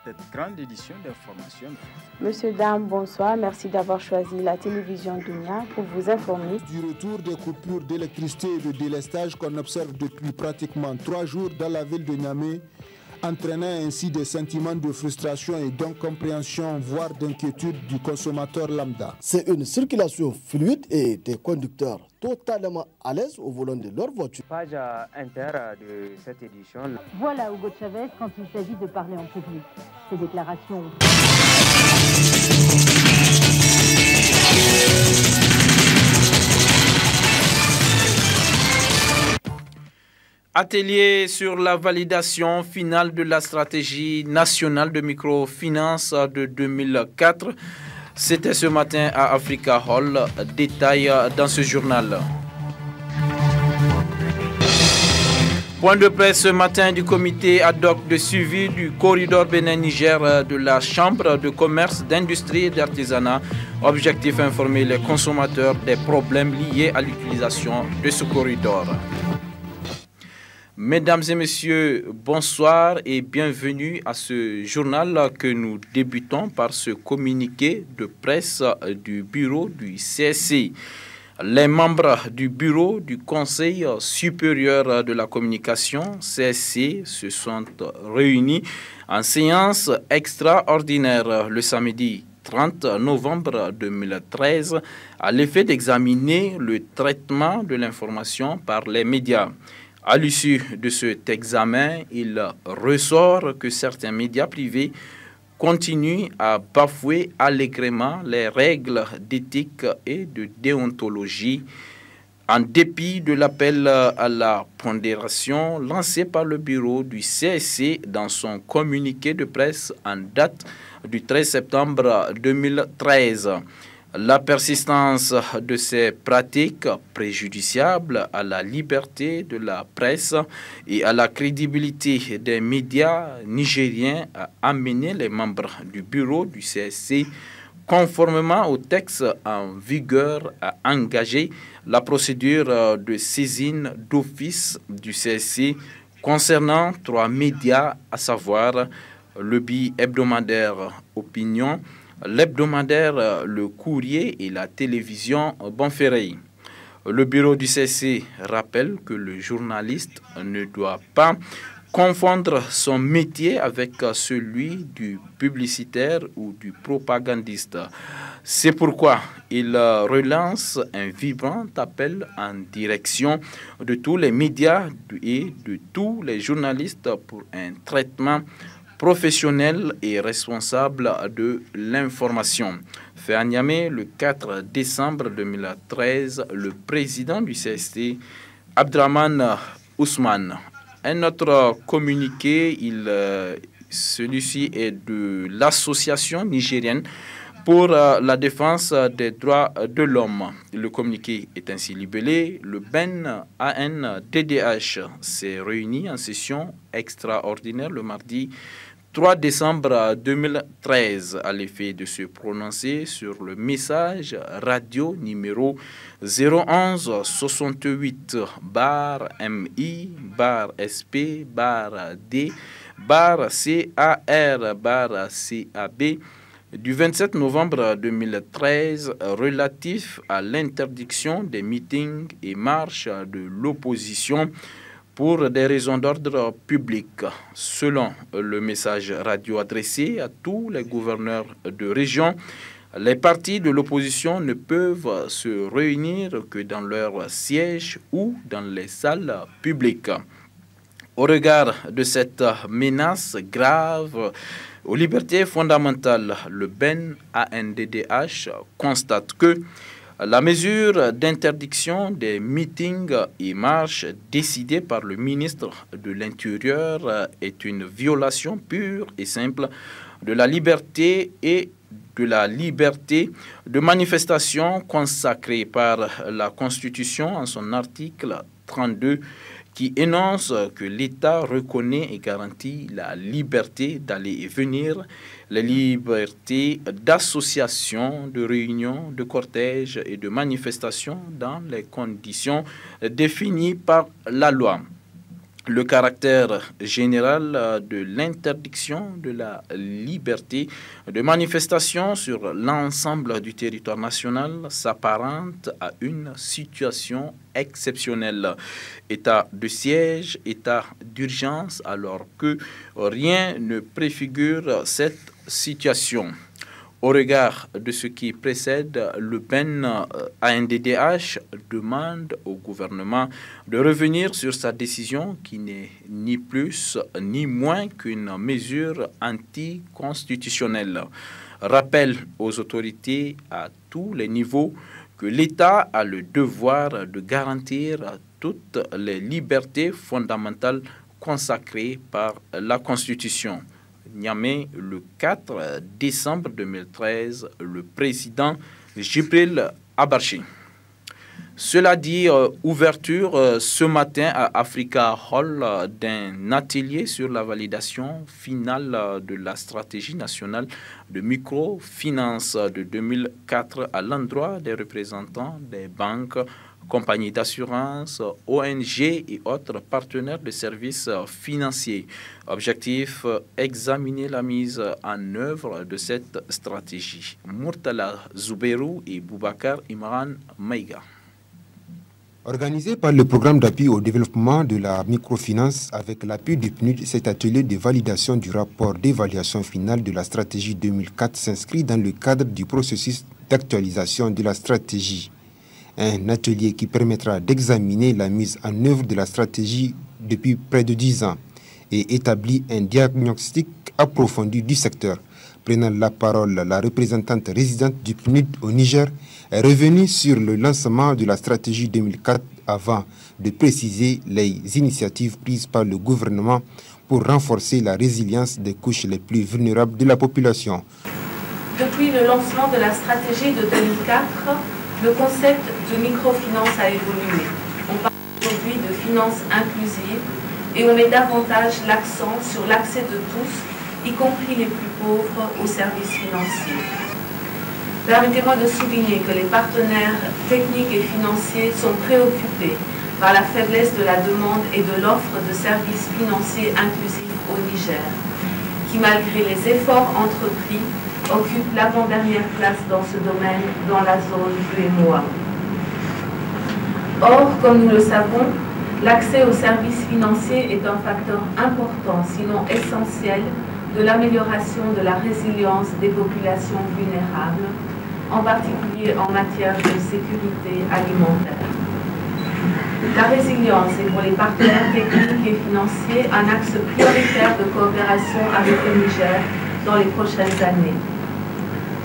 cette grande édition d'information. Monsieur, dame, bonsoir. Merci d'avoir choisi la télévision Dunia pour vous informer. Du retour des coupures d'électricité et de délestage qu'on observe depuis pratiquement 3 jours dans la ville de Niamey, entraînant ainsi des sentiments de frustration et d'incompréhension, voire d'inquiétude du consommateur lambda. C'est une circulation fluide et des conducteurs totalement à l'aise au volant de leur voiture. Page inter de cette édition. Voilà Hugo Chavez quand il s'agit de parler en public. Ces déclarations. Atelier sur la validation finale de la stratégie nationale de microfinance de 2004. C'était ce matin à Africa Hall. Détail dans ce journal. Point de presse ce matin du comité ad hoc de suivi du corridor Bénin-Niger de la Chambre de commerce, d'industrie et d'artisanat. Objectif informer les consommateurs des problèmes liés à l'utilisation de ce corridor. Mesdames et messieurs, bonsoir et bienvenue à ce journal que nous débutons par ce communiqué de presse du bureau du CSC. Les membres du bureau du Conseil supérieur de la communication, CSC, se sont réunis en séance extraordinaire le samedi 30 novembre 2013 à l'effet d'examiner le traitement de l'information par les médias. À l'issue de cet examen, il ressort que certains médias privés continuent à bafouer allègrement les règles d'éthique et de déontologie, en dépit de l'appel à la pondération lancé par le bureau du CSC dans son communiqué de presse en date du 13 septembre 2013. La persistance de ces pratiques préjudiciables à la liberté de la presse et à la crédibilité des médias nigériens a amené les membres du bureau du CSC, conformément au texte en vigueur, à engager la procédure de saisine d'office du CSC concernant 3 médias, à savoir le bi-hebdomadaire Opinion, l'hebdomadaire Le Courrier et la télévision Bonferré. Le bureau du CSC rappelle que le journaliste ne doit pas confondre son métier avec celui du publicitaire ou du propagandiste. C'est pourquoi il relance un vibrant appel en direction de tous les médias et de tous les journalistes pour un traitement professionnel et responsable de l'information. Fait à Niamey le 4 décembre 2013, le président du CST, Abdraman Ousmane. Un autre communiqué, celui-ci est de l'Association nigérienne pour la défense des droits de l'homme. Le communiqué est ainsi libellé. Le BEN ANDDH s'est réuni en session extraordinaire le mardi 3 décembre 2013 à l'effet de se prononcer sur le message radio numéro 011 68 MI SP D CAR CAB du 27 novembre 2013 relatif à l'interdiction des meetings et marches de l'opposition pour des raisons d'ordre public. Selon le message radio adressé à tous les gouverneurs de région, les partis de l'opposition ne peuvent se réunir que dans leur siège ou dans les salles publiques. Au regard de cette menace grave aux libertés fondamentales, le BEN ANDDH constate que la mesure d'interdiction des meetings et marches décidée par le ministre de l'Intérieur est une violation pure et simple de la liberté et de la liberté de manifestation consacrée par la Constitution en son article 32 qui énonce que l'État reconnaît et garantit la liberté d'aller et venir, les libertés d'association, de réunion, de cortège et de manifestation dans les conditions définies par la loi. le caractère général de l'interdiction de la liberté de manifestation sur l'ensemble du territoire national s'apparente à une situation exceptionnelle. État de siège, état d'urgence, alors que rien ne préfigure cette situation. Au regard de ce qui précède, le PEN-ANDDH demande au gouvernement de revenir sur sa décision qui n'est ni plus ni moins qu'une mesure anticonstitutionnelle. Rappelle aux autorités à tous les niveaux que l'État a le devoir de garantir toutes les libertés fondamentales consacrées par la Constitution. Niamey, le 4 décembre 2013, le président Djibril Abarchi. Cela dit, ouverture ce matin à Africa Hall d'un atelier sur la validation finale de la stratégie nationale de microfinance de 2004 à l'endroit des représentants des banques, compagnies d'assurance, ONG et autres partenaires de services financiers. Objectif, examiner la mise en œuvre de cette stratégie. Murtala Zouberou et Boubacar Imran Maïga. Organisé par le programme d'appui au développement de la microfinance avec l'appui du PNUD, cet atelier de validation du rapport d'évaluation finale de la stratégie 2004 s'inscrit dans le cadre du processus d'actualisation de la stratégie. Un atelier qui permettra d'examiner la mise en œuvre de la stratégie depuis près de 10 ans et établit un diagnostic approfondi du secteur. Prenant la parole, la représentante résidente du PNUD au Niger est revenue sur le lancement de la stratégie 2004 avant de préciser les initiatives prises par le gouvernement pour renforcer la résilience des couches les plus vulnérables de la population. Depuis le lancement de la stratégie de 2004, le concept de microfinance a évolué. On parle aujourd'hui de finance inclusive et on met davantage l'accent sur l'accès de tous, y compris les plus pauvres, aux services financiers. Permettez-moi de souligner que les partenaires techniques et financiers sont préoccupés par la faiblesse de la demande et de l'offre de services financiers inclusifs au Niger, qui malgré les efforts entrepris, occupe l'avant-dernière place dans ce domaine dans la zone UEMOA. Or, comme nous le savons, l'accès aux services financiers est un facteur important, sinon essentiel, de l'amélioration de la résilience des populations vulnérables, en particulier en matière de sécurité alimentaire. La résilience est pour les partenaires techniques et financiers un axe prioritaire de coopération avec le Niger dans les prochaines années.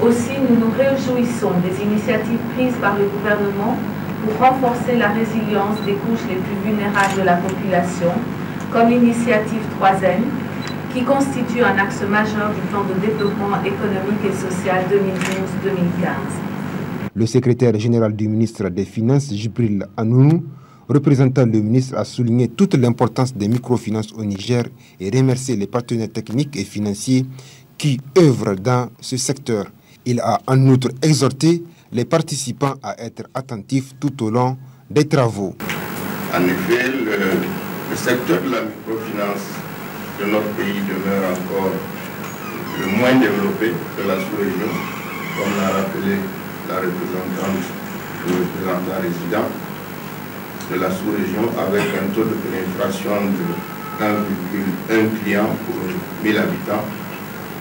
Aussi, nous nous réjouissons des initiatives prises par le gouvernement pour renforcer la résilience des couches les plus vulnérables de la population, comme l'initiative 3N, qui constitue un axe majeur du plan de développement économique et social 2012-2015. Le secrétaire général du ministre des Finances, Djibril Anounou, représentant le ministre, a souligné toute l'importance des microfinances au Niger et remercié les partenaires techniques et financiers qui œuvrent dans ce secteur. Il a en outre exhorté les participants à être attentifs tout au long des travaux. En effet, le secteur de la microfinance de notre pays demeure encore le moins développé de la sous-région, comme l'a rappelé la représentante, le représentant résident de la sous-région, avec un taux de pénétration de 1,1 client pour 1000 habitants,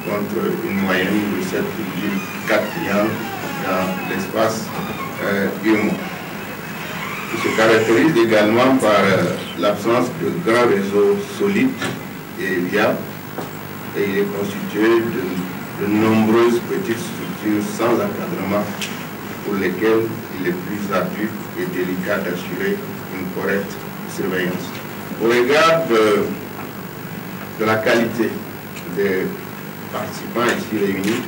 contre une moyenne de 7,4 clients dans l'espace UEMOA. Il se caractérise également par l'absence de grands réseaux solides et viables, et il est constitué de nombreuses petites structures sans encadrement pour lesquelles il est plus ardu et délicat d'assurer une correcte surveillance. Au regard de la qualité des participants ici réunis,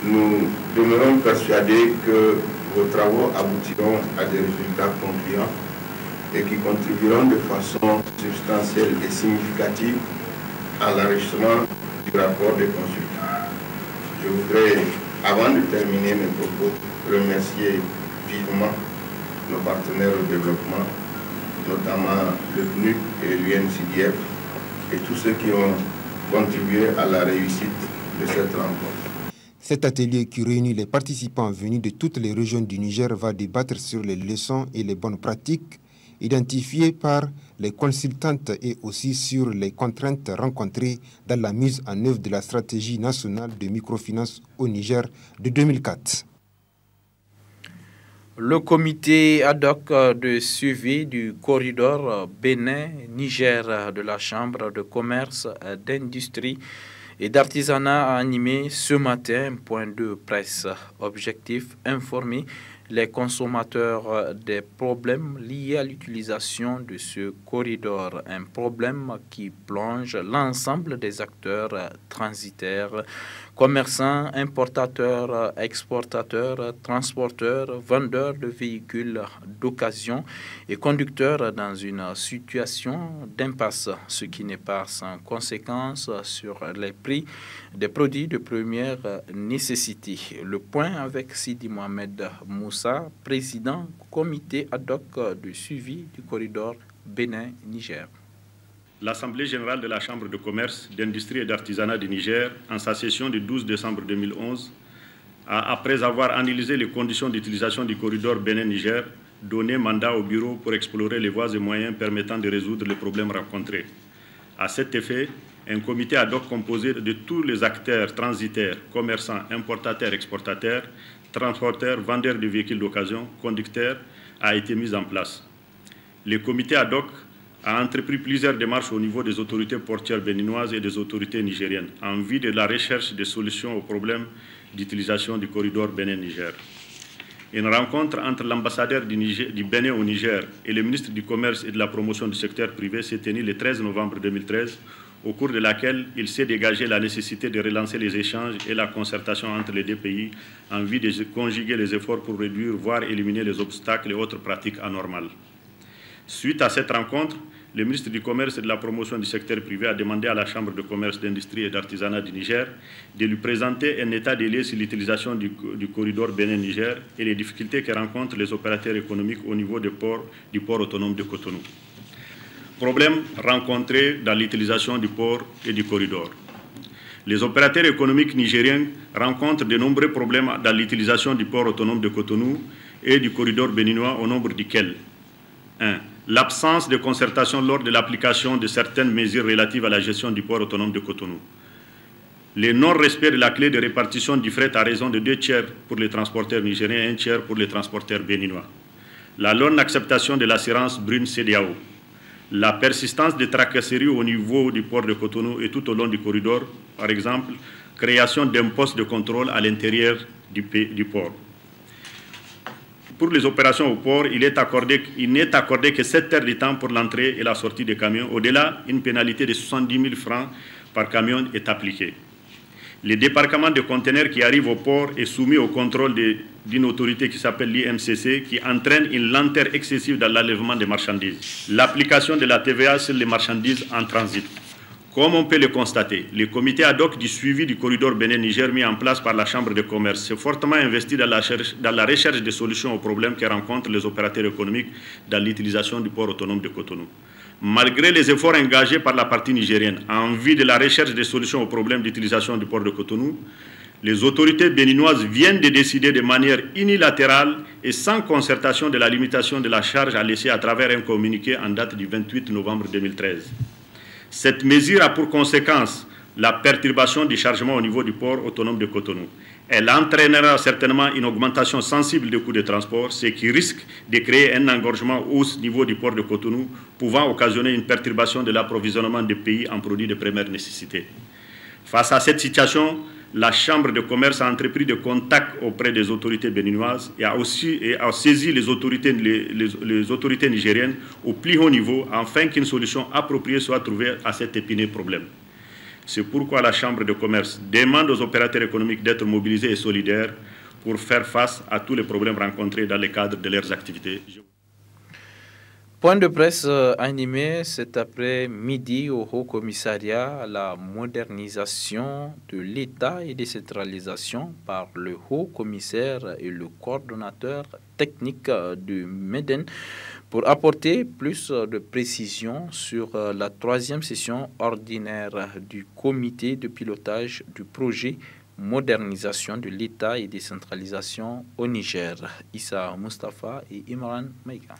nous demeurons persuadés que vos travaux aboutiront à des résultats concluants et qui contribueront de façon substantielle et significative à l'enrichissement du rapport des consultants. Je voudrais, avant de terminer mes propos, remercier vivement nos partenaires au développement notamment le PNUD et l'UNCDF, et tous ceux qui ont contribué à la réussite de cette rencontre. Cet atelier qui réunit les participants venus de toutes les régions du Niger va débattre sur les leçons et les bonnes pratiques identifiées par les consultantes et aussi sur les contraintes rencontrées dans la mise en œuvre de la stratégie nationale de microfinance au Niger de 2004. Le comité ad hoc de suivi du corridor Bénin-Niger de la Chambre de commerce, d'industrie et d'artisanat a animé ce matin un point de presse. Objectif, informer les consommateurs des problèmes liés à l'utilisation de ce corridor. Un problème qui plonge l'ensemble des acteurs transitaires, commerçants, importateurs, exportateurs, transporteurs, vendeurs de véhicules d'occasion et conducteurs dans une situation d'impasse, ce qui n'est pas sans conséquence sur les prix des produits de première nécessité. Le point avec Sidi Mohamed Moussa, président comité ad hoc de suivi du corridor Bénin-Niger. L'Assemblée générale de la Chambre de commerce, d'industrie et d'artisanat du Niger, en sa session du 12 décembre 2011, a, après avoir analysé les conditions d'utilisation du corridor Bénin-Niger, donné mandat au bureau pour explorer les voies et moyens permettant de résoudre les problèmes rencontrés. À cet effet, un comité ad hoc composé de tous les acteurs transitaires, commerçants, importateurs, exportateurs, transporteurs, vendeurs de véhicules d'occasion, conducteurs, a été mis en place. Le comité ad hoc a entrepris plusieurs démarches au niveau des autorités portières béninoises et des autorités nigériennes en vue de la recherche de solutions aux problèmes d'utilisation du corridor Bénin-Niger. Une rencontre entre l'ambassadeur du Bénin au Niger et le ministre du Commerce et de la Promotion du secteur privé s'est tenue le 13 novembre 2013, au cours de laquelle il s'est dégagé la nécessité de relancer les échanges et la concertation entre les deux pays en vue de conjuguer les efforts pour réduire, voire éliminer les obstacles et autres pratiques anormales. Suite à cette rencontre, le ministre du Commerce et de la Promotion du secteur privé a demandé à la Chambre de commerce, d'industrie et d'artisanat du Niger de lui présenter un état des lieux sur l'utilisation du corridor Bénin-Niger et les difficultés que rencontrent les opérateurs économiques au niveau du port autonome de Cotonou. Problèmes rencontrés dans l'utilisation du port et du corridor. Les opérateurs économiques nigériens rencontrent de nombreux problèmes dans l'utilisation du port autonome de Cotonou et du corridor béninois, au nombre duquel 1. L'absence de concertation lors de l'application de certaines mesures relatives à la gestion du port autonome de Cotonou. Le non-respect de la clé de répartition du fret à raison de 2 tiers pour les transporteurs nigériens et 1 tiers pour les transporteurs béninois. La non-acceptation de l'assurance brune CEDEAO. La persistance des tracasseries au niveau du port de Cotonou et tout au long du corridor, par exemple, création d'un poste de contrôle à l'intérieur du port. Pour les opérations au port, il n'est accordé que 7 heures de temps pour l'entrée et la sortie des camions. Au-delà, une pénalité de 70 000 francs par camion est appliquée. Le débarquement de conteneurs qui arrivent au port est soumis au contrôle d'une autorité qui s'appelle l'IMCC, qui entraîne une lenteur excessive dans l'enlèvement des marchandises. L'application de la TVA sur les marchandises en transit. Comme on peut le constater, le comité ad hoc du suivi du corridor Bénin-Niger mis en place par la Chambre de commerce s'est fortement investi dans la recherche de solutions aux problèmes que rencontrent les opérateurs économiques dans l'utilisation du port autonome de Cotonou. Malgré les efforts engagés par la partie nigérienne en vue de la recherche des solutions aux problèmes d'utilisation du port de Cotonou, les autorités béninoises viennent de décider de manière unilatérale et sans concertation de la limitation de la charge à laisser à travers un communiqué en date du 28 novembre 2013. Cette mesure a pour conséquence la perturbation du chargement au niveau du port autonome de Cotonou. Elle entraînera certainement une augmentation sensible des coûts de transport, ce qui risque de créer un engorgement au niveau du port de Cotonou, pouvant occasionner une perturbation de l'approvisionnement des pays en produits de première nécessité. Face à cette situation, la Chambre de commerce a entrepris des contacts auprès des autorités béninoises et a saisi les autorités nigériennes au plus haut niveau afin qu'une solution appropriée soit trouvée à cet épineux problème. C'est pourquoi la Chambre de commerce demande aux opérateurs économiques d'être mobilisés et solidaires pour faire face à tous les problèmes rencontrés dans le cadre de leurs activités. Point de presse animé cet après-midi au Haut Commissariat à la modernisation de l'État et décentralisation par le Haut Commissaire et le coordonnateur technique du MEDEN Pour apporter plus de précision sur la troisième session ordinaire du comité de pilotage du projet modernisation de l'État et décentralisation au Niger, Issa Mustafa et Imran Maïka.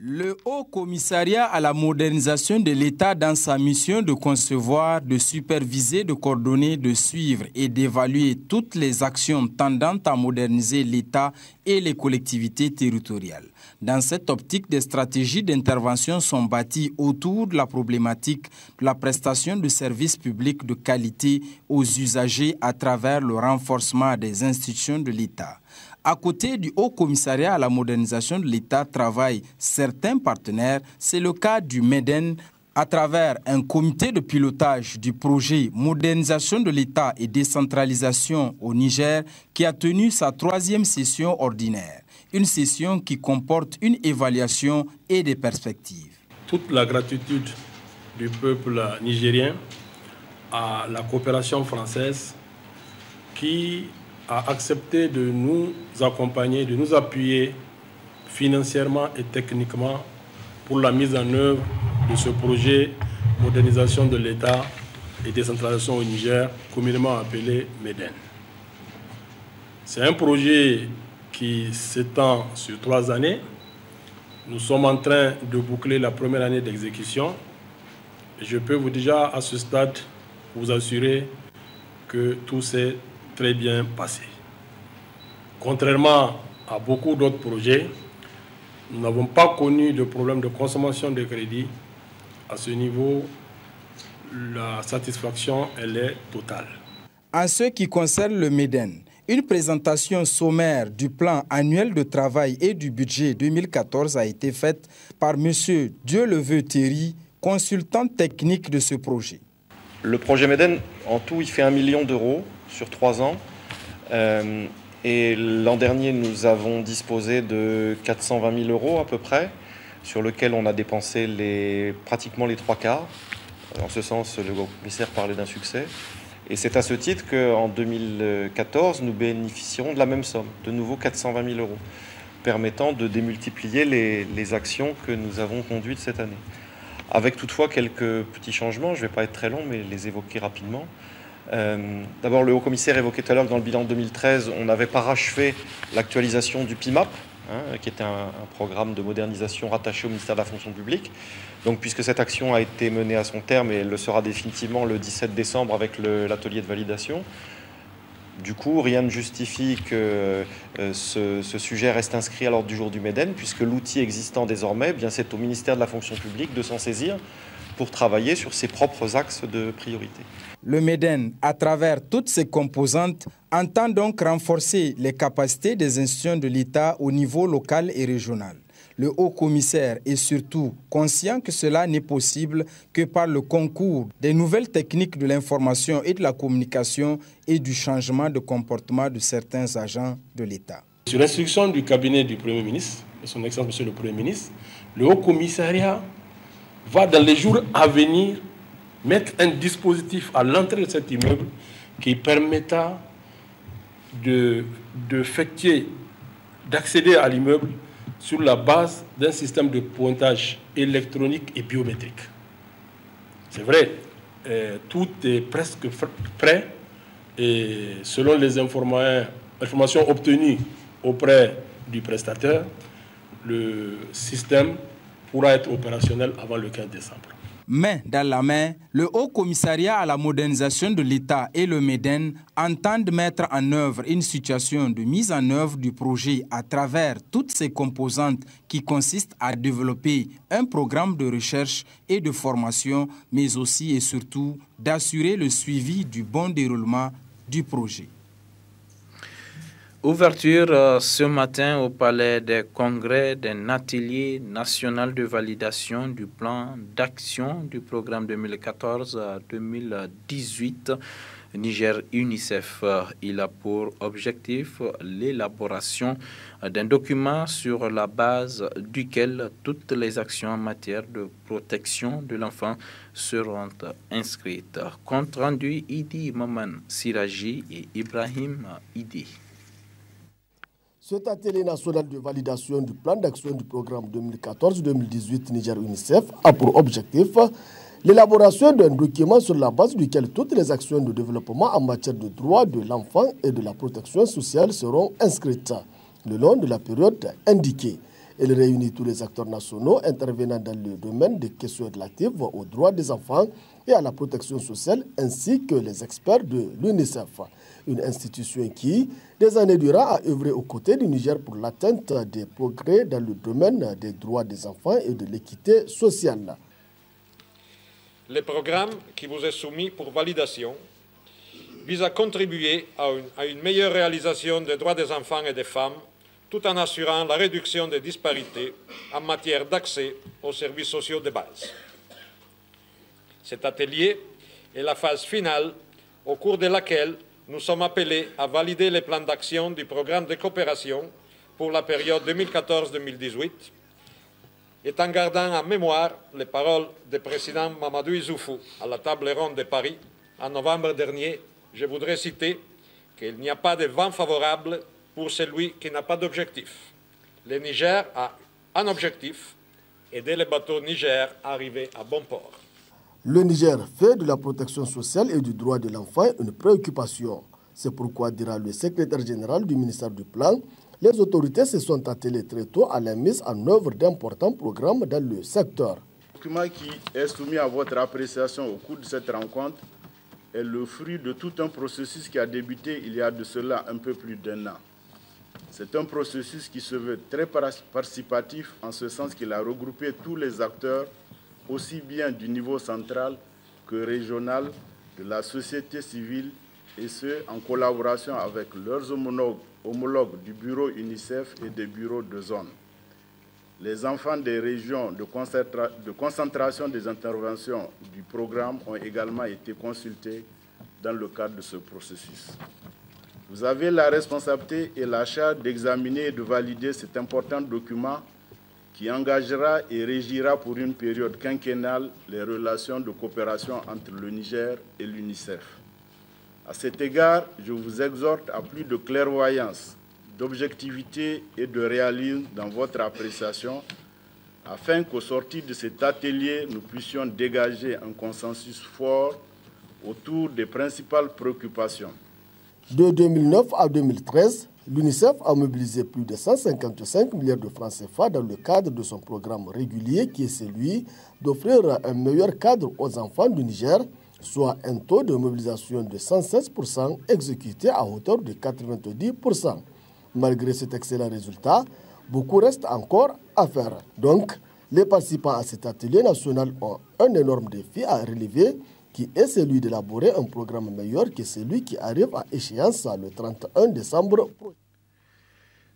Le Haut Commissariat à la modernisation de l'État, dans sa mission de concevoir, de superviser, de coordonner, de suivre et d'évaluer toutes les actions tendant à moderniser l'État et les collectivités territoriales. Dans cette optique, des stratégies d'intervention sont bâties autour de la problématique de la prestation de services publics de qualité aux usagers à travers le renforcement des institutions de l'État. À côté du Haut Commissariat à la modernisation de l'État travaillent certains partenaires. C'est le cas du MEDEN à travers un comité de pilotage du projet modernisation de l'État et décentralisation au Niger qui a tenu sa troisième session ordinaire. Une session qui comporte une évaluation et des perspectives. Toute la gratitude du peuple nigérien à la coopération française qui a accepté de nous accompagner, de nous appuyer financièrement et techniquement pour la mise en œuvre de ce projet modernisation de l'État et décentralisation au Niger, communément appelé MEDEN. C'est un projet qui s'étend sur 3 années. Nous sommes en train de boucler la première année d'exécution. Je peux vous déjà à ce stade vous assurer que tout s'est très bien passé. Contrairement à beaucoup d'autres projets, nous n'avons pas connu de problème de consommation de crédit. À ce niveau, la satisfaction elle est totale. En ce qui concerne le MEDEN, une présentation sommaire du plan annuel de travail et du budget 2014 a été faite par M. Dieuleveux Thierry, consultant technique de ce projet. Le projet MEDEN, en tout, il fait 1 million d'euros sur 3 ans. Et l'an dernier, nous avons disposé de 420 000 euros à peu près, sur lequel on a dépensé pratiquement les 3/4. En ce sens, le commissaire parlait d'un succès. Et c'est à ce titre qu'en 2014, nous bénéficierons de la même somme, de nouveau 420 000 euros, permettant de démultiplier les actions que nous avons conduites cette année. Avec toutefois quelques petits changements, je ne vais pas être très long, mais les évoquer rapidement. D'abord, le haut-commissaire évoquait tout à l'heure que dans le bilan 2013, on n'avait pas rachevé l'actualisation du PIMAP, qui était un programme de modernisation rattaché au ministère de la fonction publique. Donc, puisque cette action a été menée à son terme et elle le sera définitivement le 17 décembre avec l'atelier de validation, du coup, rien ne justifie que ce sujet reste inscrit à l'ordre du jour du MEDEN, puisque l'outil existant désormais, c'est au ministère de la fonction publique de s'en saisir pour travailler sur ses propres axes de priorité. Le MEDEN, à travers toutes ses composantes, entend donc renforcer les capacités des institutions de l'État au niveau local et régional. Le haut-commissaire est surtout conscient que cela n'est possible que par le concours des nouvelles techniques de l'information et de la communication et du changement de comportement de certains agents de l'État. Sur l'instruction du cabinet du Premier ministre, de son Excellence Monsieur le Premier ministre, le haut-commissariat va dans les jours à venir mettre un dispositif à l'entrée de cet immeuble qui permettra d'accéder à l'immeuble sur la base d'un système de pointage électronique et biométrique. C'est vrai, tout est presque prêt et selon les informations obtenues auprès du prestataire, le système pourra être opérationnel avant le 15 décembre. Main dans la main, le Haut Commissariat à la modernisation de l'État et le MEDEN entendent mettre en œuvre une situation de mise en œuvre du projet à travers toutes ses composantes qui consistent à développer un programme de recherche et de formation, mais aussi et surtout d'assurer le suivi du bon déroulement du projet. Ouverture ce matin au Palais des Congrès d'un atelier national de validation du plan d'action du programme 2014-2018 Niger UNICEF. Il a pour objectif l'élaboration d'un document sur la base duquel toutes les actions en matière de protection de l'enfant seront inscrites. Compte rendu Idi Maman Siraji et Ibrahim Idi. Cet atelier national de validation du plan d'action du programme 2014-2018 Niger-UNICEF a pour objectif l'élaboration d'un document sur la base duquel toutes les actions de développement en matière de droits de l'enfant et de la protection sociale seront inscrites le long de la période indiquée. Elle réunit tous les acteurs nationaux intervenant dans le domaine des questions relatives aux droits des enfants et à la protection sociale, ainsi que les experts de l'UNICEF, une institution qui, des années durant, a œuvré aux côtés du Niger pour l'atteinte des progrès dans le domaine des droits des enfants et de l'équité sociale. Le programme qui vous est soumis pour validation vise à contribuer à une meilleure réalisation des droits des enfants et des femmes, tout en assurant la réduction des disparités en matière d'accès aux services sociaux de base. Cet atelier est la phase finale au cours de laquelle nous sommes appelés à valider les plans d'action du programme de coopération pour la période 2014-2018, et en gardant en mémoire les paroles du président Mamadou Issoufou à la table ronde de Paris en novembre dernier, je voudrais citer qu'il n'y a pas de vent favorable pour celui qui n'a pas d'objectif. Le Niger a un objectif, aider les bateaux Niger à arriver à bon port. Le Niger fait de la protection sociale et du droit de l'enfant une préoccupation. C'est pourquoi, dira le secrétaire général du ministère du Plan, les autorités se sont attelées très tôt à la mise en œuvre d'importants programmes dans le secteur. Le document qui est soumis à votre appréciation au cours de cette rencontre est le fruit de tout un processus qui a débuté il y a de cela un peu plus d'1 an. C'est un processus qui se veut très participatif en ce sens qu'il a regroupé tous les acteurs, aussi bien du niveau central que régional, de la société civile, et ce, en collaboration avec leurs homologues du bureau UNICEF et des bureaux de zone. Les enfants des régions de concentration des interventions du programme ont également été consultés dans le cadre de ce processus. Vous avez la responsabilité et la charge d'examiner et de valider cet important document qui engagera et régira pour une période quinquennale les relations de coopération entre le Niger et l'UNICEF. À cet égard, je vous exhorte à plus de clairvoyance, d'objectivité et de réalisme dans votre appréciation, afin qu'au sortir de cet atelier, nous puissions dégager un consensus fort autour des principales préoccupations. De 2009 à 2013, l'UNICEF a mobilisé plus de 155 milliards de francs CFA dans le cadre de son programme régulier qui est celui d'offrir un meilleur cadre aux enfants du Niger, soit un taux de mobilisation de 116% exécuté à hauteur de 90%. Malgré cet excellent résultat, beaucoup reste encore à faire. Donc, les participants à cet atelier national ont un énorme défi à relever, qui est celui d'élaborer un programme meilleur que celui qui arrive à échéance le 31 décembre prochain.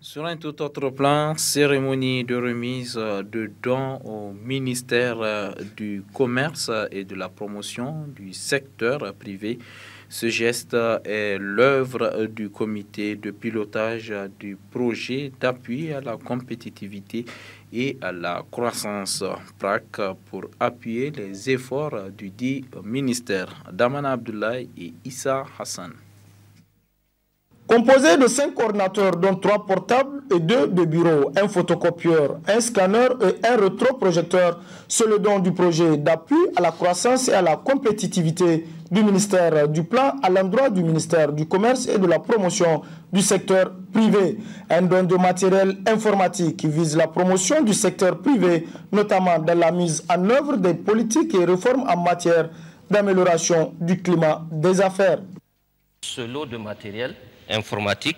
Sur un tout autre plan, cérémonie de remise de dons au ministère du Commerce et de la promotion du secteur privé. Ce geste est l'œuvre du comité de pilotage du projet d'appui à la compétitivité et à la croissance PRAC pour appuyer les efforts du dit ministère. Damana Abdoulaye et Issa Hassan. Composé de 5 ordinateurs, dont 3 portables et 2 de bureau, un photocopieur, un scanner et un rétroprojecteur, c'est le don du projet d'appui à la croissance et à la compétitivité du ministère du Plan à l'endroit du ministère du Commerce et de la promotion du secteur privé. Un don de matériel informatique qui vise la promotion du secteur privé, notamment dans la mise en œuvre des politiques et réformes en matière d'amélioration du climat des affaires. Ce lot de matériel informatique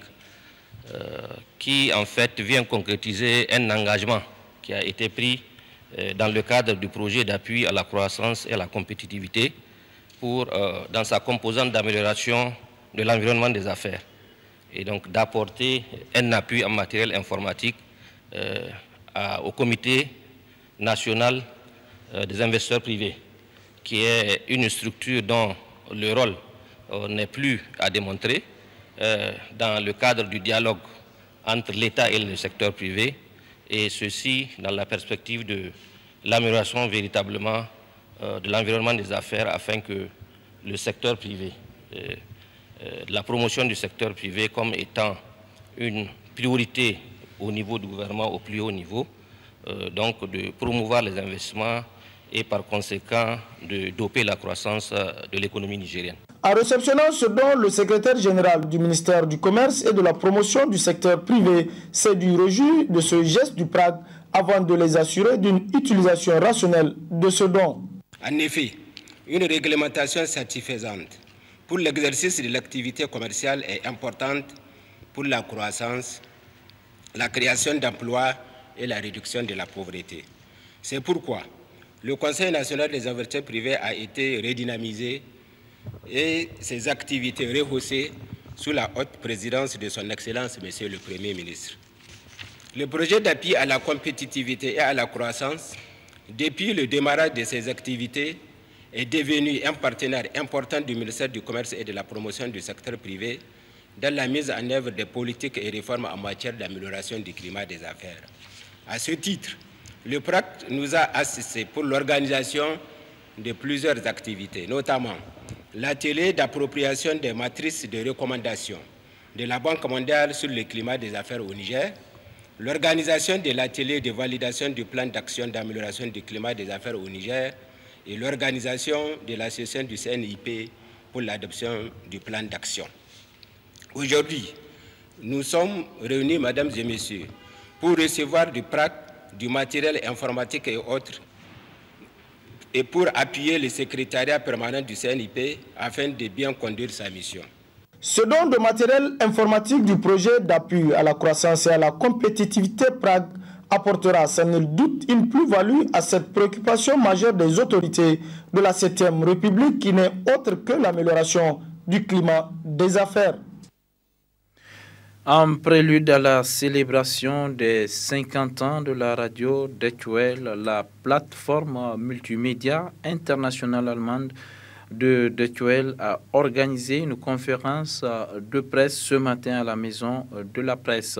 qui en fait vient concrétiser un engagement qui a été pris dans le cadre du projet d'appui à la croissance et à la compétitivité pour, dans sa composante d'amélioration de l'environnement des affaires et donc d'apporter un appui en matériel informatique au comité national des investisseurs privés qui est une structure dont le rôle n'est plus à démontrer dans le cadre du dialogue entre l'État et le secteur privé, et ceci dans la perspective de l'amélioration véritablement de l'environnement des affaires afin que le secteur privé, la promotion du secteur privé comme étant une priorité au niveau du gouvernement, au plus haut niveau, donc de promouvoir les investissements et par conséquent de doper la croissance de l'économie nigérienne. En réceptionnant ce dont le secrétaire général du ministère du Commerce et de la promotion du secteur privé s'est du réjoui de ce geste du PRAC avant de les assurer d'une utilisation rationnelle de ce don. En effet, une réglementation satisfaisante pour l'exercice de l'activité commerciale est importante pour la croissance, la création d'emplois et la réduction de la pauvreté. C'est pourquoi le Conseil national des investisseurs privés a été redynamisé et ses activités rehaussées sous la haute présidence de son Excellence, Monsieur le Premier ministre. Le projet d'appui à la compétitivité et à la croissance, depuis le démarrage de ses activités, est devenu un partenaire important du ministère du Commerce et de la promotion du secteur privé dans la mise en œuvre des politiques et réformes en matière d'amélioration du climat des affaires. À ce titre, le PRAC nous a assistés pour l'organisation de plusieurs activités, notamment l'atelier d'appropriation des matrices de recommandation de la Banque mondiale sur le climat des affaires au Niger, l'organisation de l'atelier de validation du plan d'action d'amélioration du climat des affaires au Niger et l'organisation de la session du CNIP pour l'adoption du plan d'action. Aujourd'hui, nous sommes réunis, mesdames et messieurs, pour recevoir du PRAC, du matériel informatique et autres, et pour appuyer le secrétariat permanent du CNIP afin de bien conduire sa mission. Ce don de matériel informatique du projet d'appui à la croissance et à la compétitivité PRAC apportera sans nul doute une plus-value à cette préoccupation majeure des autorités de la 7e République qui n'est autre que l'amélioration du climat des affaires. En prélude à la célébration des 50 ans de la radio Deutsche Welle, la plateforme multimédia internationale allemande de Deutsche Welle a organisé une conférence de presse ce matin à la Maison de la Presse.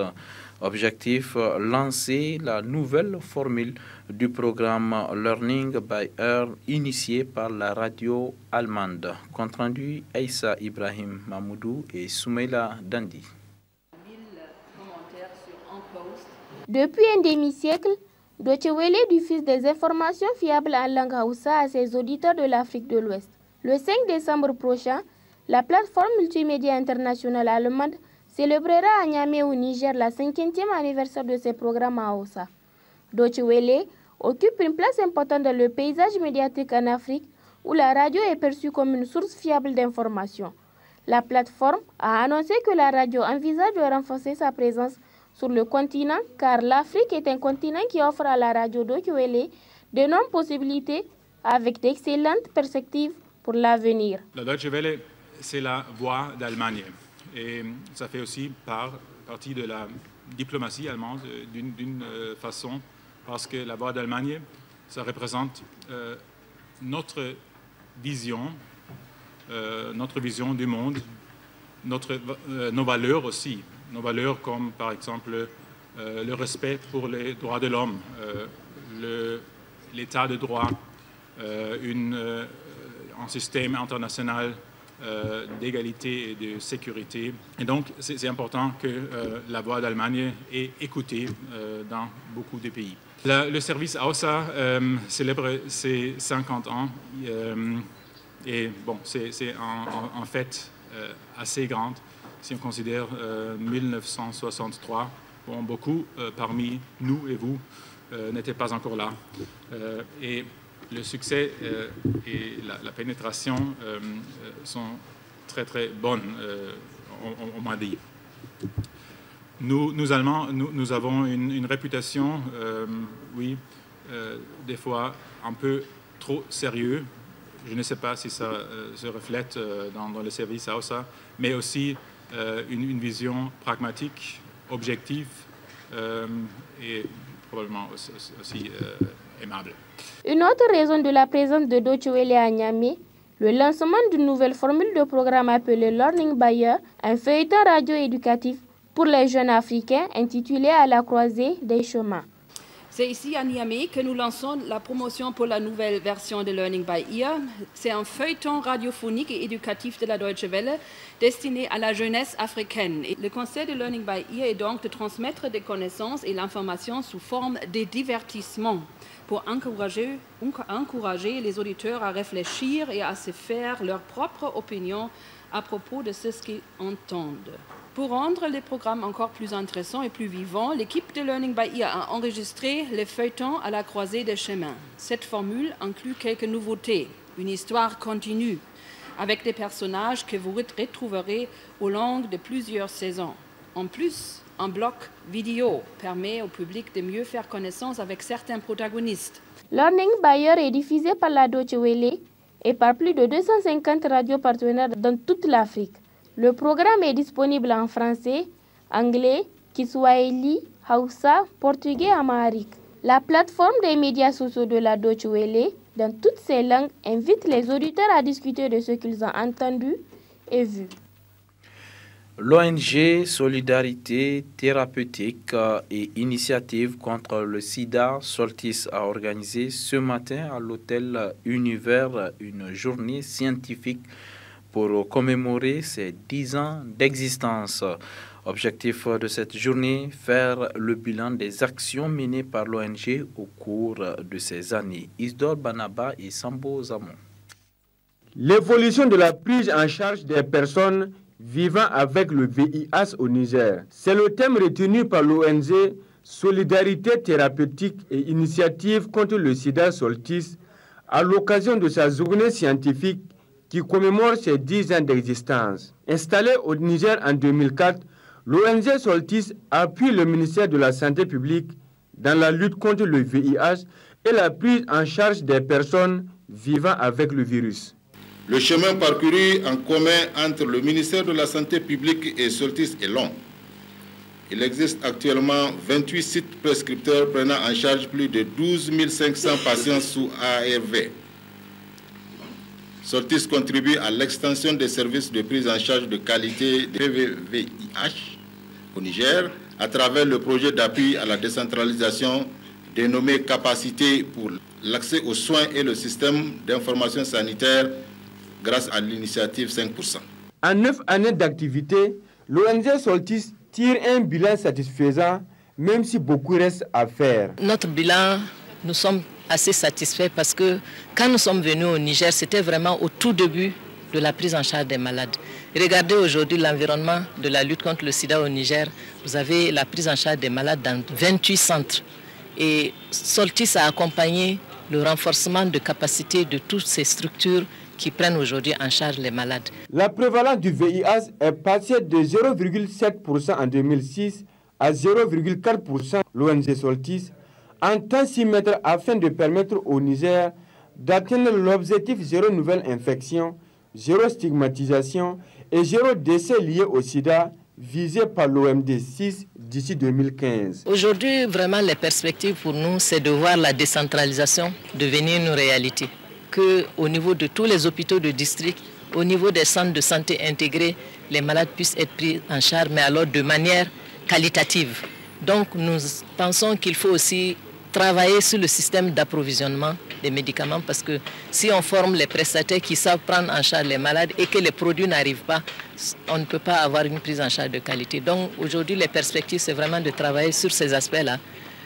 Objectif, lancer la nouvelle formule du programme Learning by Ear initié par la radio allemande. Compte rendu Aïssa Ibrahim Mahmoudou et Soumeila Dandi. Depuis un demi-siècle, Deutsche Welle diffuse des informations fiables en langue Hausa à ses auditeurs de l'Afrique de l'Ouest. Le 5 décembre prochain, la plateforme multimédia internationale allemande célébrera à Niamey au Niger la 50e anniversaire de ses programmes en Hausa. Deutsche Welle occupe une place importante dans le paysage médiatique en Afrique où la radio est perçue comme une source fiable d'informations. La plateforme a annoncé que la radio envisage de renforcer sa présence sur le continent car l'Afrique est un continent qui offre à la radio Deutsche Welle d'énormes possibilités avec d'excellentes perspectives pour l'avenir. La Deutsche Welle, c'est la voix d'Allemagne et ça fait aussi partie de la diplomatie allemande d'une façon parce que la voix d'Allemagne, ça représente notre vision du monde, nos valeurs aussi. Nos valeurs comme par exemple le respect pour les droits de l'homme, l'état de droit, un système international d'égalité et de sécurité. Et donc c'est important que la voix d'Allemagne est écoutée dans beaucoup de pays. Le service Hausa célèbre ses 50 ans et bon, c'est en fait assez grande. Si on considère 1963, bon, beaucoup parmi nous et vous n'étaient pas encore là. Et le succès et la pénétration sont très très bonnes, on m'a dit. Nous Allemands, nous avons une réputation, oui, des fois un peu trop sérieux. Je ne sais pas si ça se reflète dans le service Hausa, mais aussi une vision pragmatique, objective et probablement aussi aimable. Une autre raison de la présence de Deutsche Welle à Niamey, le lancement d'une nouvelle formule de programme appelée Learning by Ear, un feuilleton radio éducatif pour les jeunes africains intitulé À la croisée des chemins. C'est ici à Niamey que nous lançons la promotion pour la nouvelle version de Learning by Ear. C'est un feuilleton radiophonique et éducatif de la Deutsche Welle destiné à la jeunesse africaine. Et le concept de Learning by Ear est donc de transmettre des connaissances et l'information sous forme de divertissement pour encourager les auditeurs à réfléchir et à se faire leur propre opinion à propos de ce qu'ils entendent. Pour rendre les programmes encore plus intéressants et plus vivants, l'équipe de Learning by Ear a enregistré les feuilletons à la croisée des chemins. Cette formule inclut quelques nouveautés, une histoire continue, avec des personnages que vous retrouverez au long de plusieurs saisons. En plus, un bloc vidéo permet au public de mieux faire connaissance avec certains protagonistes. Learning by Ear est diffusé par la Deutsche Welle et par plus de 250 radios partenaires dans toute l'Afrique. Le programme est disponible en français, anglais, Kiswahili, Hausa, portugais et amharique. La plateforme des médias sociaux de la Deutsche Welle, dans toutes ces langues, invite les auditeurs à discuter de ce qu'ils ont entendu et vu. L'ONG Solidarité Thérapeutique et Initiative contre le sida Soltis a organisé ce matin à l'hôtel Univers une journée scientifique pour commémorer ses 10 ans d'existence. Objectif de cette journée, faire le bilan des actions menées par l'ONG au cours de ces années. Isdor Banaba et Sambo Zamon. L'évolution de la prise en charge des personnes vivant avec le VIH au Niger. C'est le thème retenu par l'ONG Solidarité Thérapeutique et Initiative contre le sida Soltis à l'occasion de sa journée scientifique qui commémore ses 10 ans d'existence. Installée au Niger en 2004, l'ONG Soltis appuie le ministère de la Santé publique dans la lutte contre le VIH et la prise en charge des personnes vivant avec le virus. Le chemin parcouru en commun entre le ministère de la Santé publique et Soltis est long. Il existe actuellement 28 sites prescripteurs prenant en charge plus de 12 500 patients sous ARV. Soltis contribue à l'extension des services de prise en charge de qualité de VIH au Niger à travers le projet d'appui à la décentralisation dénommé Capacité pour l'accès aux soins et le système d'information sanitaire grâce à l'initiative 5%. En 9 années d'activité, l'ONG Soltis tire un bilan satisfaisant, même si beaucoup reste à faire. Notre bilan, nous sommes assez satisfaits parce que quand nous sommes venus au Niger, c'était vraiment au tout début de la prise en charge des malades. Regardez aujourd'hui l'environnement de la lutte contre le sida au Niger. Vous avez la prise en charge des malades dans 28 centres. Et Soltis a accompagné le renforcement de capacité de toutes ces structures qui prennent aujourd'hui en charge les malades. La prévalence du VIH est passée de 0,7% en 2006 à 0,4%. L'ONG Soltis entend s'y mettre afin de permettre au Niger d'atteindre l'objectif zéro nouvelle infection, zéro stigmatisation et zéro décès liés au sida visé par l'OMD 6 d'ici 2015. Aujourd'hui, vraiment, les perspectives pour nous, c'est de voir la décentralisation devenir une réalité. Qu'au niveau de tous les hôpitaux de district, au niveau des centres de santé intégrés, les malades puissent être pris en charge, mais alors de manière qualitative. Donc nous pensons qu'il faut aussi travailler sur le système d'approvisionnement des médicaments parce que si on forme les prestataires qui savent prendre en charge les malades et que les produits n'arrivent pas, on ne peut pas avoir une prise en charge de qualité. Donc aujourd'hui, les perspectives, c'est vraiment de travailler sur ces aspects-là,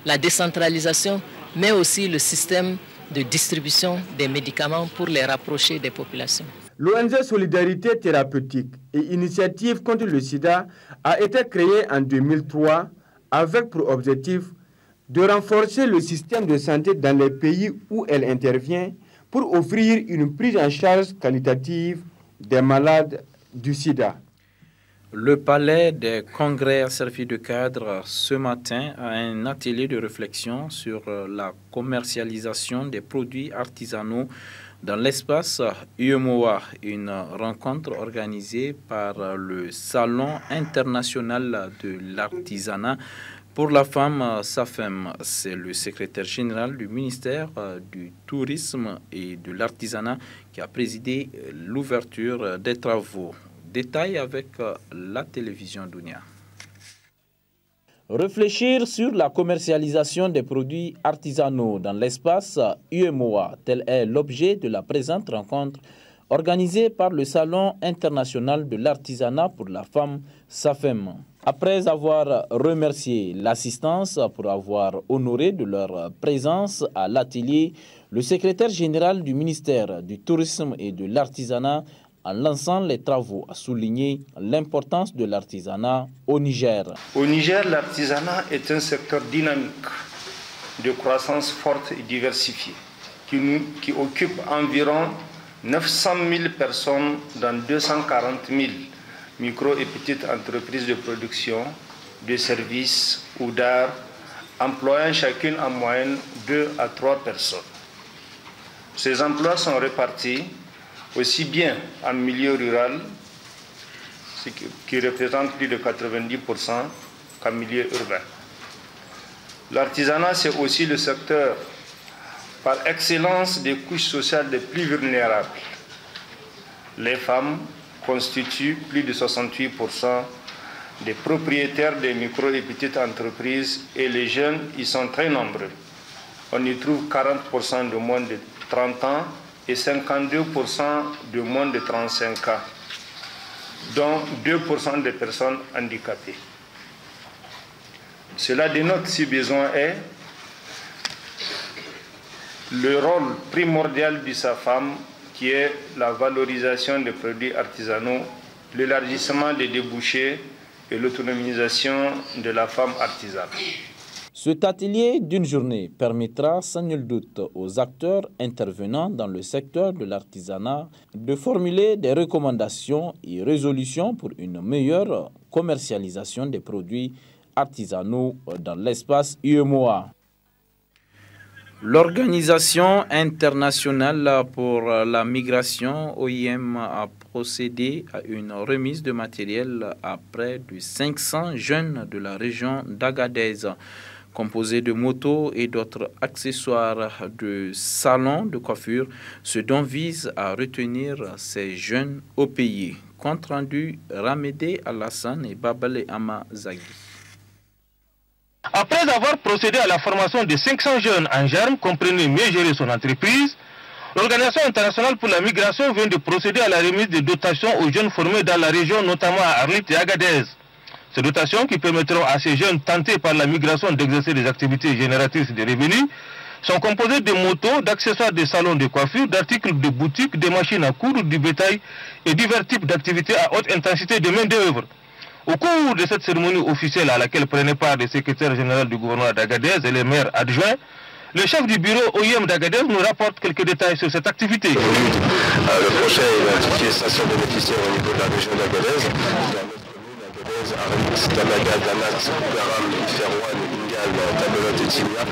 la décentralisation, mais aussi le système de distribution des médicaments pour les rapprocher des populations. L'ONG Solidarité Thérapeutique et Initiative contre le sida a été créée en 2003 avec pour objectif de renforcer le système de santé dans les pays où elle intervient pour offrir une prise en charge qualitative des malades du sida. Le palais des congrès a servi de cadre ce matin à un atelier de réflexion sur la commercialisation des produits artisanaux dans l'espace UEMOA, une rencontre organisée par le Salon international de l'artisanat pour la femme SAFEM. C'est le secrétaire général du ministère du Tourisme et de l'Artisanat qui a présidé l'ouverture des travaux. Détail avec la télévision Dunia. Réfléchir sur la commercialisation des produits artisanaux dans l'espace UEMOA, tel est l'objet de la présente rencontre organisée par le Salon international de l'artisanat pour la femme SAFEM. Après avoir remercié l'assistance pour avoir honoré de leur présence à l'atelier, le secrétaire général du ministère du Tourisme et de l'Artisanat, en lançant les travaux, a souligné l'importance de l'artisanat au Niger. Au Niger, l'artisanat est un secteur dynamique, de croissance forte et diversifiée, qui occupe environ 900 000 personnes dans 240 000 micro et petites entreprises de production, de services ou d'art, employant chacune en moyenne 2 à 3 personnes. Ces emplois sont répartis aussi bien en milieu rural, ce qui représente plus de 90%, qu'en milieu urbain. L'artisanat, c'est aussi le secteur par excellence des couches sociales les plus vulnérables. Les femmes constituent plus de 68% des propriétaires des micro et petites entreprises et les jeunes y sont très nombreux. On y trouve 40% de moins de 30 ans et 52% de moins de 35 ans, dont 2% de personnes handicapées. Cela dénote, si besoin est, le rôle primordial du SAFAM, qui est la valorisation des produits artisanaux, l'élargissement des débouchés et l'autonomisation de la femme artisane. Cet atelier d'une journée permettra sans nul doute aux acteurs intervenant dans le secteur de l'artisanat de formuler des recommandations et résolutions pour une meilleure commercialisation des produits artisanaux dans l'espace UEMOA. L'Organisation internationale pour la migration, OIM, a procédé à une remise de matériel à près de 500 jeunes de la région d'Agadez, composés de motos et d'autres accessoires de salons de coiffure, ce dont vise à retenir ces jeunes au pays. Compte rendu Ramédé Alassane et Babale Amazaghi. Après avoir procédé à la formation de 500 jeunes en germe, comprenez mieux gérer son entreprise, l'Organisation internationale pour la migration vient de procéder à la remise de dotations aux jeunes formés dans la région, notamment à Arlit et Agadez. Ces dotations qui permettront à ces jeunes tentés par la migration d'exercer des activités génératrices de revenus sont composées de motos, d'accessoires de salons de coiffure, d'articles de boutique, de machines à coudre, du bétail et divers types d'activités à haute intensité de main-d'œuvre. Au cours de cette cérémonie officielle à laquelle prenaient part le secrétaire général du gouvernement d'Agadez et les maires adjoints, le chef du bureau OIM d'Agadez nous rapporte quelques détails sur cette activité. Le projet est identifié 500 bénéficiaires au niveau de la région d'Agadez. Tamaga, Damat, Garam, Ferroan, Ingal, Tabelote et Timia,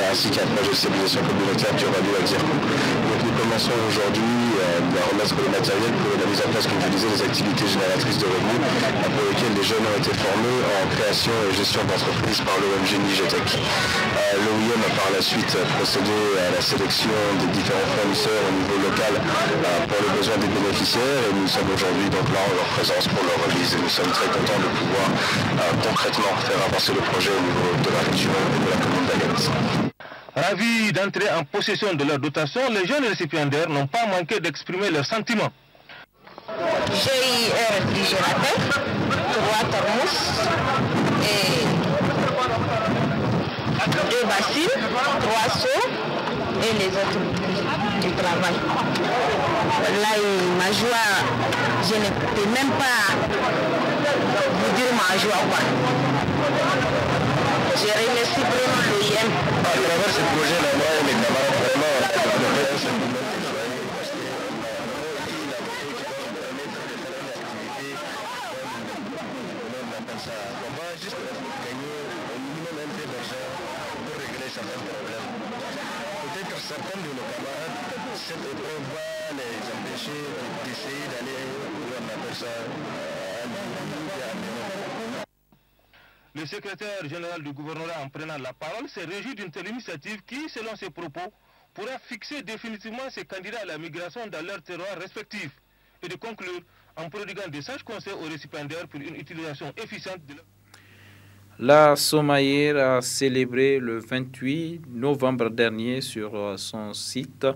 ainsi qu'un projet de stabilisation communautaire qui aura lieu à Dirkou. Donc nous commençons aujourd'hui à remettre le matériel pour la mise en place, comme je disais, des activités génératrices de revenus, pour lesquelles les jeunes ont été formés en création et gestion d'entreprise par l'ONG Nigetec. L'OIM a par la suite procédé à la sélection des différents fournisseurs au niveau local pour les besoins des bénéficiaires et nous sommes aujourd'hui donc là en leur présence pour leur remise et nous sommes très contents de pouvoir concrètement faire avancer le projet au niveau de la région et de la commune d'Agadez. Ravis d'entrer en possession de leur dotation, les jeunes récipiendaires n'ont pas manqué d'exprimer leurs sentiments. GIR Digérateur, 3 thermos et 2 bassines, 3 seaux et les autres du travail. Là, ma joie, je ne peux même pas vous dire ma joie. Je remercie vraiment l'OIM. À travers ce projet-là, moi et mes camarades, vraiment, on va juste gagner au minimum un peu d'argent pour régler certains problèmes. Peut-être certains de nos camarades, cette épreuve va les empêcher d'essayer d'aller où on appelle ça un minimum. Le secrétaire général du gouvernement, en prenant la parole, s'est réjoui d'une telle initiative qui, selon ses propos, pourra fixer définitivement ses candidats à la migration dans leurs terroirs respectifs et de conclure en prodiguant des sages conseils aux récipiendaires pour une utilisation efficiente de leur... La Somaïr a célébré le 28 novembre dernier sur son site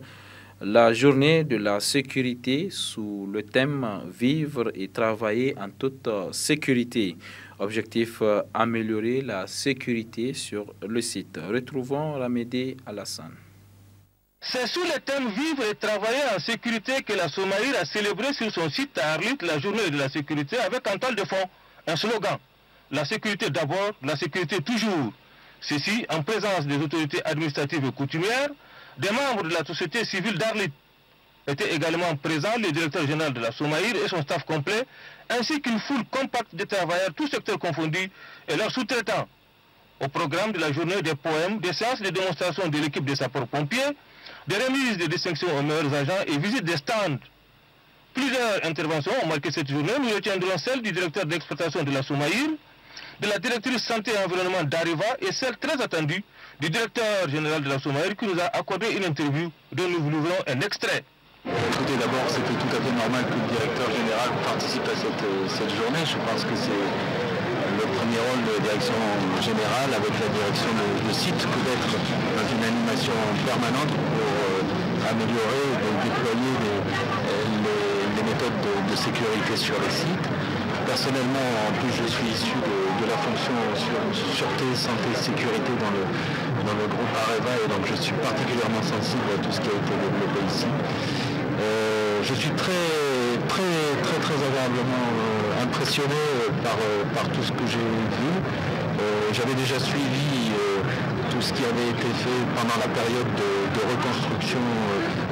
la journée de la sécurité sous le thème « Vivre et travailler en toute sécurité ». Objectif, améliorer la sécurité sur le site. Retrouvons Ramédé Alassane. C'est sous le thème « Vivre et travailler en sécurité » que la Somaïr a célébré sur son site à Arlit la journée de la sécurité avec en toile de fond un slogan. La sécurité d'abord, la sécurité toujours. Ceci en présence des autorités administratives et coutumières, des membres de la société civile d'Arlit. Étaient également présents le directeur général de la Somaïr et son staff complet, ainsi qu'une foule compacte de travailleurs, tous secteurs confondus, et leurs sous-traitants. Au programme de la journée des poèmes, des séances de démonstration de l'équipe des sapeurs-pompiers, des remises de distinctions aux meilleurs agents et visites des stands. Plusieurs interventions ont marqué cette journée. Nous retiendrons celle du directeur d'exploitation de la Somaïr, de la directrice santé et environnement d'Areva et celle très attendue du directeur général de la Somaïr qui nous a accordé une interview dont nous vous livrons un extrait. Écoutez, d'abord, c'était tout à fait normal que le directeur général participe à cette journée. Je pense que c'est le premier rôle de la direction générale avec la direction de site que d'être dans une animation permanente pour améliorer et déployer les méthodes de sécurité sur les sites. Personnellement, en plus, je suis issu de la fonction sûreté, santé, sécurité dans le groupe Areva et donc je suis particulièrement sensible à tout ce qui a été développé ici. Je suis très agréablement impressionné par tout ce que j'ai vu. J'avais déjà suivi tout ce qui avait été fait pendant la période de reconstruction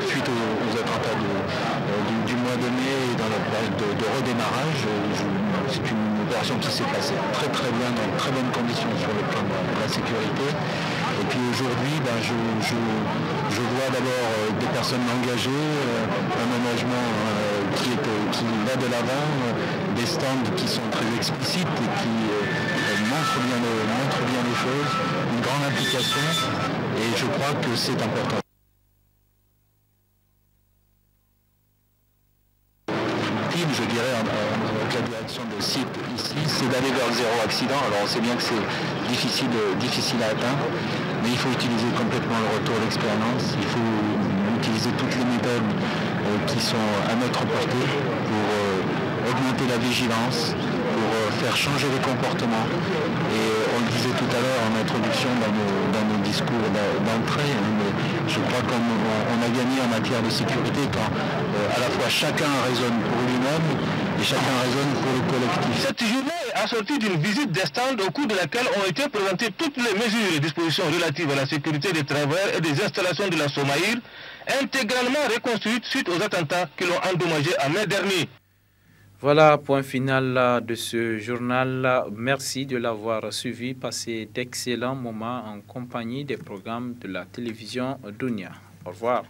suite aux attentats du mois de mai et dans la période de redémarrage. C'est une opération qui s'est passée très bien, dans de très bonnes conditions sur le plan de la sécurité. Et puis aujourd'hui, je vois d'abord des personnes engagées, un management qui va de l'avant, des stands qui sont très explicites et qui montrent bien les choses, une grande implication et je crois que c'est important. Je dirais avec la direction de site ici, c'est d'aller vers le zéro accident. Alors on sait bien que c'est difficile à atteindre, mais il faut utiliser complètement le retour d'expérience, il faut utiliser toutes les méthodes qui sont à notre portée pour augmenter la vigilance, pour faire changer les comportements. Et on le disait tout à l'heure en introduction dans nos discours d'entrée, mais je crois qu'on a gagné en matière de sécurité quand à la fois chacun raisonne pour lui-même et chacun raisonne pour le collectif. Cette journée est assortie d'une visite des stands au cours de laquelle ont été présentées toutes les mesures et dispositions relatives à la sécurité des travailleurs et des installations de la Somaïr, intégralement reconstruites suite aux attentats qui l'ont endommagé en mai dernier. Voilà, point final de ce journal. Merci de l'avoir suivi. Passez d'excellents moments en compagnie des programmes de la télévision Dunia. Au revoir.